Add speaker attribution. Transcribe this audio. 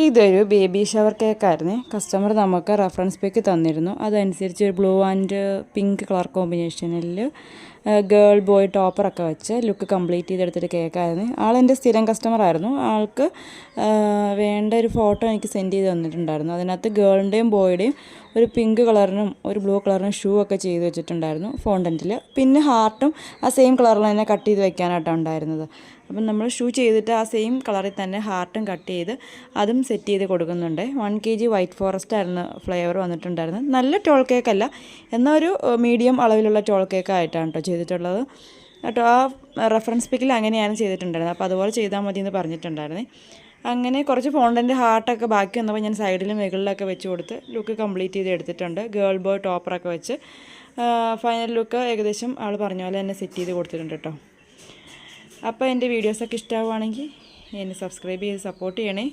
Speaker 1: ഇതൊരു baby shower കേക്കായിരുന്നു. Customer നമുക്ക് റെഫറൻസ് പിക്ക് തന്നിരുന്നു. അതനുസരിച്ച് ഒരു ബ്ലൂ ആൻഡ് പിങ്ക് കളർ കോമ്പിനേഷനിൽ ഗേൾ ബോയ് ടോപ്പറൊക്കെ വെച്ച് ലുക്ക് കംപ്ലീറ്റ് ചെയ്തെടുത്തൊരു കേക്കായിരുന്നു. ആളെൻ്റെ സ്ഥിരം കസ്റ്റമറായിരുന്നു. ആൾക്ക് വേണ്ട ഒരു ഫോട്ടോ എനിക്ക് സെൻഡ് ചെയ്ത് തന്നിട്ടുണ്ടായിരുന്നു. അതിനകത്ത് ഗേളിൻ്റെയും ബോയുടെയും ഒരു പിങ്ക് കളറിനും ഒരു ബ്ലൂ കളറിനും ഷൂ ഒക്കെ ചെയ്ത് വെച്ചിട്ടുണ്ടായിരുന്നു ഫോണ്ടൻറ്റിൽ. പിന്നെ ഹാർട്ടും ആ സെയിം കളറിൽ തന്നെ കട്ട് ചെയ്ത് വെക്കാനായിട്ടാണ് ഉണ്ടായിരുന്നത്. അപ്പം നമ്മൾ ഷൂ ചെയ്തിട്ട് ആ സെയിം കളറിൽ തന്നെ ഹാർട്ടും കട്ട് ചെയ്ത് അതും സെറ്റ് ചെയ്ത് കൊടുക്കുന്നുണ്ട്. 1 kg വൈറ്റ് ഫോറസ്റ്റ് ആയിരുന്നു ഫ്ലേവർ വന്നിട്ടുണ്ടായിരുന്നത്. നല്ല ടോൾ കേക്കല്ല, എന്നാൽ ഒരു മീഡിയം അളവിലുള്ള ടോൾ കേക്കായിട്ടാണ് കേട്ടോ ചെയ്തിട്ടുള്ളത് കേട്ടോ. ആ റെഫറൻസ് പിക്കിൽ അങ്ങനെയാണ് ചെയ്തിട്ടുണ്ടായിരുന്നത്. അപ്പോൾ അതുപോലെ ചെയ്താൽ മതി എന്ന് പറഞ്ഞിട്ടുണ്ടായിരുന്നേ. അങ്ങനെ കുറച്ച് ഫോണ്ടൻ്റ് ഹാർട്ടൊക്കെ ബാക്കി വന്നപ്പോൾ ഞാൻ സൈഡിലും മുകളിലൊക്കെ വെച്ച് കൊടുത്ത് ലുക്ക് കംപ്ലീറ്റ് ചെയ്ത് എടുത്തിട്ടുണ്ട്. ഗേൾ ബോയ് ടോപ്പറൊക്കെ വെച്ച് ഫൈനൽ ലുക്ക് ഏകദേശം ആൾ പറഞ്ഞ പോലെ തന്നെ സെറ്റ് ചെയ്ത് കൊടുത്തിട്ടുണ്ട് കേട്ടോ. അപ്പോൾ എൻ്റെ വീഡിയോസൊക്കെ ഇഷ്ടമാവുകയാണെങ്കിൽ എന്നെ സബ്സ്ക്രൈബ് ചെയ്ത് സപ്പോർട്ട് ചെയ്യണേ.